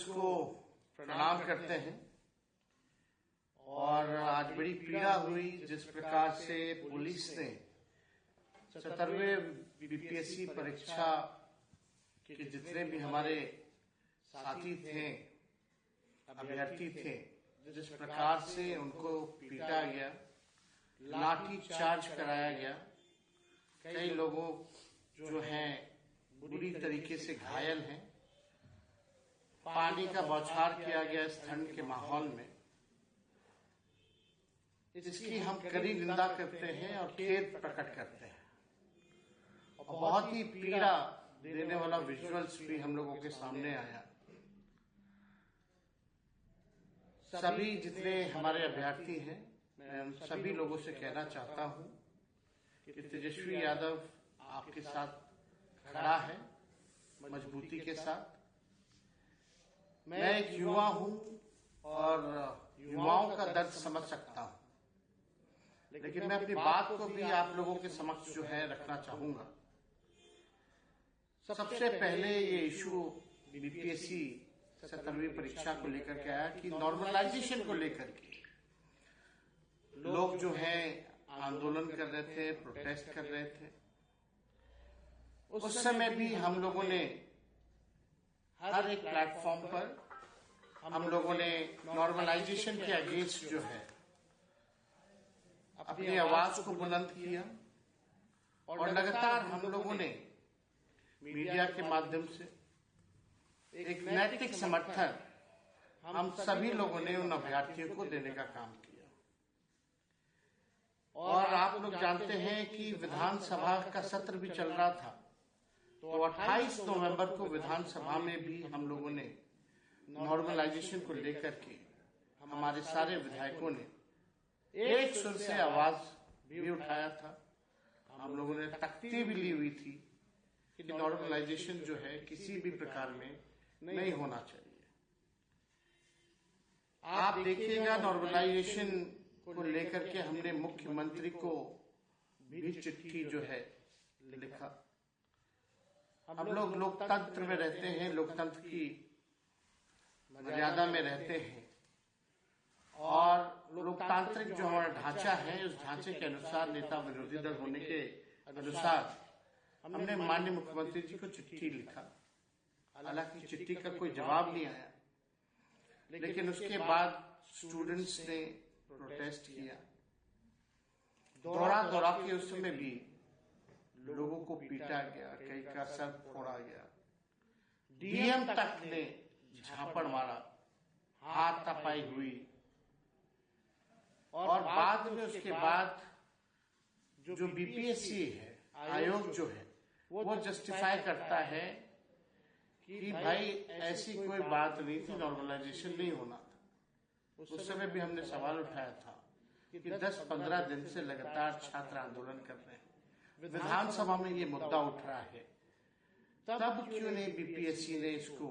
Teachers को प्रणाम करते हैं। और आज बड़ी पीड़ा हुई जिस प्रकार से पुलिस ने 77वें बीपीएससी परीक्षा के जितने भी हमारे साथी थे, अभ्यर्थी थे, जिस प्रकार से उनको पीटा गया, लाठी चार्ज कराया गया, कई लोगों जो हैं बुरी तरीके से घायल हैं, पानी का बौछार किया गया इस ठंड के माहौल में, इसकी हम कड़ी निंदा करते हैं और खेद प्रकट करते हैं। और बहुत ही पीड़ा देने वाला विजुअल्स भी हम लोगों के सामने आया। सभी जितने हमारे अभ्यर्थी हैं, मैं उन सभी लोगों से कहना चाहता हूं कि तेजस्वी यादव आपके साथ खड़ा है मजबूती के साथ। मैं एक युवा हूं और युवाओं का दर्द समझ सकता हूं, लेकिन मैं अपनी बात को भी आप लोगों के समक्ष जो है रखना चाहूंगा। सबसे पहले ये इशू बीपीएससी 77वीं परीक्षा को लेकर के आया कि नॉर्मलाइजेशन को लेकर के लोग जो है आंदोलन कर रहे थे, प्रोटेस्ट कर रहे थे। उस समय भी हम लोगों ने हर एक प्लेटफॉर्म पर हम लोगों ने नॉर्मलाइजेशन के अगेंस्ट जो है अपनी आवाज को बुलंद किया। और लगातार हम लोगों ने मीडिया के माध्यम से एक नैतिक समर्थन हम सभी लोगों ने उन अभ्यर्थियों को देने का काम किया। और आप लोग जानते हैं कि विधानसभा का सत्र भी चल रहा था, तो 28 नवंबर को विधानसभा में भी हम लोगों ने नॉर्मलाइजेशन को लेकर के हमारे सारे विधायकों ने एक सुर से आवाज भी उठाया था। हम लोगों ने तख्ती भी ली हुई थी कि नॉर्मलाइजेशन जो है किसी भी प्रकार में नहीं होना चाहिए। आप देखिएगा नॉर्मलाइजेशन को लेकर के हमने मुख्यमंत्री को भी चिट्ठी जो है लिखा। हम लोग लोकतंत्र में रहते हैं, लोकतंत्र की मर्यादा में रहते हैं और लोकतांत्रिक जो हमारा ढांचा है उस ढांचे के अनुसार नेता विरोधी दल होने के अनुसार हमने माननीय मुख्यमंत्री जी को चिट्ठी लिखा। हालांकि चिट्ठी का कोई जवाब नहीं आया, लेकिन उसके बाद स्टूडेंट्स ने प्रोटेस्ट किया। दौड़ा दौड़ा के उस समय भी लोगों को पीटा गया, कई का सर फोड़ा गया, डीएम तक ने झापड़ मारा, हाथापाई हुई। और बाद में उसके बाद जो बीपीएससी है, आयोग जो है, वो जस्टिफाई करता है कि भाई ऐसी कोई बात नहीं थी, नॉर्मलाइजेशन नहीं होना था। उस समय भी हमने सवाल उठाया था कि 10-15 दिन से लगातार छात्र आंदोलन कर रहे हैं, विधानसभा में ये मुद्दा उठ रहा है, तब क्यों नहीं बीपीएससी ने इसको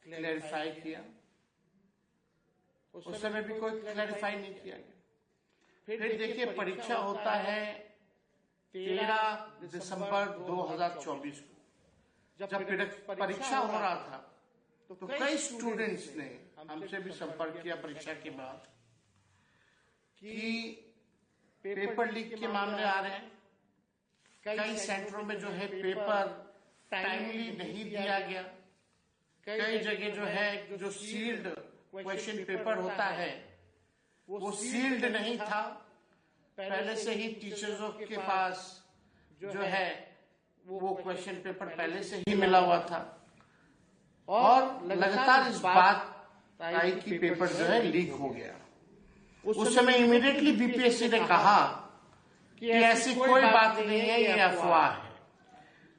क्लैरिफाई किया? उस समय भी कोई क्लैरिफाई नहीं किया गया। फिर देखिए परीक्षा होता है 13 दिसंबर 2024 को। जब परीक्षा हो रहा था तो कई स्टूडेंट्स ने हमसे भी संपर्क किया परीक्षा के बाद कि पेपर लीक के मामले आ रहे हैं, कई सेंटरों में जो है पेपर टाइमली नहीं दिया गया, कई जगह जो है जो सील्ड क्वेश्चन पेपर होता है वो सील्ड नहीं था, पहले से ही टीचर्सों के पास जो है वो क्वेश्चन पेपर पहले से ही मिला हुआ था। और लगातार इस बात आई कि पेपर जो है लीक हो गया। उस समय इमीडिएटली बीपीएससी ने कहा कि ऐसी कोई बात नहीं है, ये अफवाह है।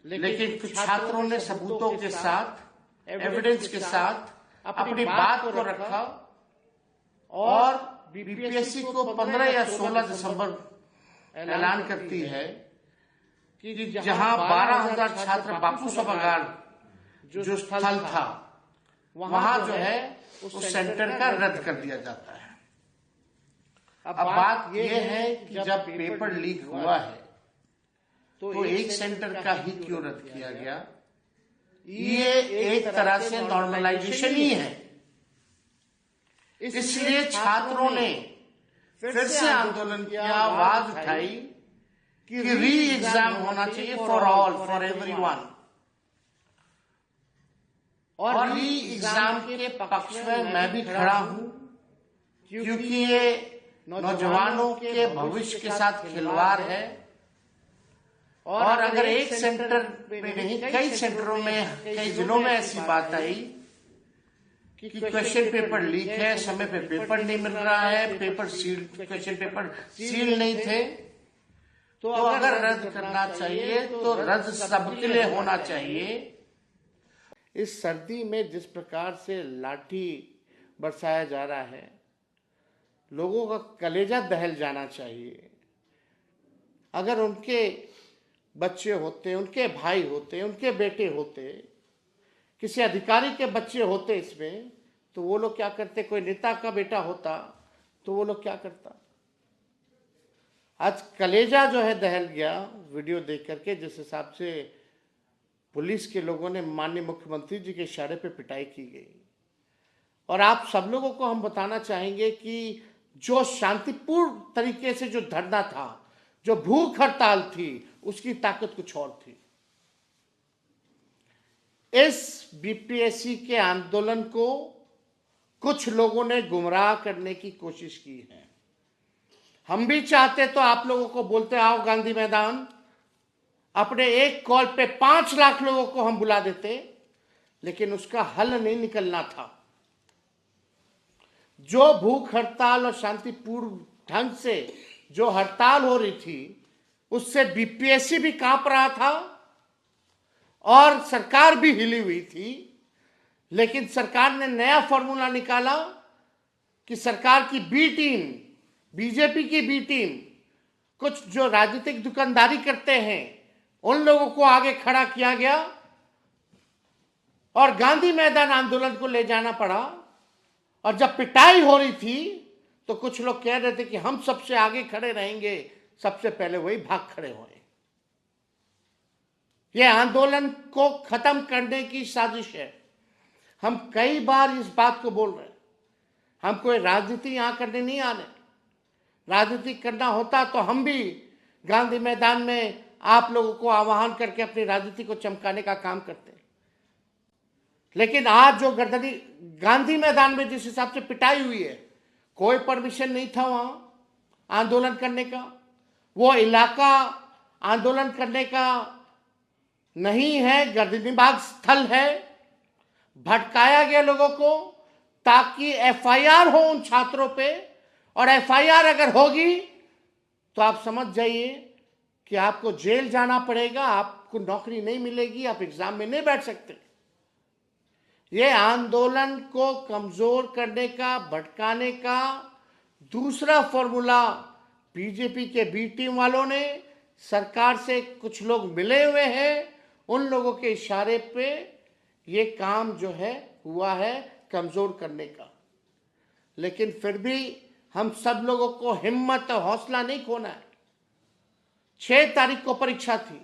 लेकिन कुछ छात्रों ने सबूतों के साथ, एविडेंस के साथ अपनी बात को रखा और बीपीएससी को 15 या 16 दिसंबर ऐलान करती है कि जहां 12,000 छात्र बापू सभागार जो स्थल था वहां जो है उस सेंटर का रद्द कर दिया जाता है। अब बात यह है कि जब पेपर लीक हुआ है तो एक सेंटर का ही क्यों रद्द किया गया, ये एक तरह से नॉर्मलाइजेशन ही है। इसलिए छात्रों ने फिर से आंदोलन किया, आवाज उठाई कि री एग्जाम होना चाहिए फॉर ऑल, फॉर एवरीवन। और री एग्जाम के पक्ष में मैं भी खड़ा हूं, क्योंकि ये नौजवानों के भविष्य के साथ खिलवाड़ है। और अगर एक सेंटर में नहीं, कई सेंटरों में, कई जिलों में ऐसी बात आई कि क्वेश्चन पेपर लीक है, समय पे पेपर नहीं मिल रहा है, paper seal, question paper seal नहीं थे, तो अगर रद्द करना चाहिए तो रद्द सबके लिए होना चाहिए। इस सर्दी में जिस प्रकार से लाठी बरसाया जा रहा है, लोगों का कलेजा दहल जाना चाहिए। अगर उनके बच्चे होते, उनके भाई होते, उनके बेटे होते, किसी अधिकारी के बच्चे होते इसमें, तो वो लोग क्या करते? कोई नेता का बेटा होता तो वो लोग क्या करता? आज कलेजा जो है दहल गया वीडियो देख करके, जिस हिसाब से पुलिस के लोगों ने माननीय मुख्यमंत्री जी के इशारे पे पिटाई की गई। और आप सब लोगों को हम बताना चाहेंगे कि जो शांतिपूर्ण तरीके से जो धरना था, जो भूख हड़ताल थी, उसकी ताकत कुछ और थी। इस बीपीएससी के आंदोलन को कुछ लोगों ने गुमराह करने की कोशिश की है। हम भी चाहते तो आप लोगों को बोलते आओ गांधी मैदान, अपने एक कॉल पे 5 लाख लोगों को हम बुला देते, लेकिन उसका हल नहीं निकलना था। जो भूख हड़ताल और शांतिपूर्ण ढंग से जो हड़ताल हो रही थी, उससे बीपीएससी भी कांप रहा था और सरकार भी हिली हुई थी। लेकिन सरकार ने नया फॉर्मूला निकाला कि सरकार की बी टीम, बीजेपी की बी टीम, कुछ जो राजनीतिक दुकानदारी करते हैं, उन लोगों को आगे खड़ा किया गया और गांधी मैदान आंदोलन को ले जाना पड़ा। और जब पिटाई हो रही थी तो कुछ लोग कह रहे थे कि हम सबसे आगे खड़े रहेंगे, सबसे पहले वही भाग खड़े हुए। यह आंदोलन को खत्म करने की साजिश है। हम कई बार इस बात को बोल रहे हैं। हम कोई राजनीति यहां करने नहीं आने। राजनीति करना होता तो हम भी गांधी मैदान में आप लोगों को आह्वान करके अपनी राजनीति को चमकाने का काम करते हैं। लेकिन आज जो गर्दनी गांधी मैदान में जिस हिसाब से पिटाई हुई है, कोई परमिशन नहीं था वहां आंदोलन करने का। वो इलाका आंदोलन करने का नहीं है, गर्दनीबाग स्थल है। भटकाया गया लोगों को ताकि एफआईआर हो उन छात्रों पे, और एफआईआर अगर होगी तो आप समझ जाइए कि आपको जेल जाना पड़ेगा, आपको नौकरी नहीं मिलेगी, आप एग्जाम में नहीं बैठ सकते। ये आंदोलन को कमजोर करने का, भटकाने का दूसरा फॉर्मूला बीजेपी के बी टीम वालों ने, सरकार से कुछ लोग मिले हुए हैं, उन लोगों के इशारे पे ये काम जो है हुआ है कमजोर करने का। लेकिन फिर भी हम सब लोगों को हिम्मत और हौसला नहीं खोना है। 6 तारीख को परीक्षा थी।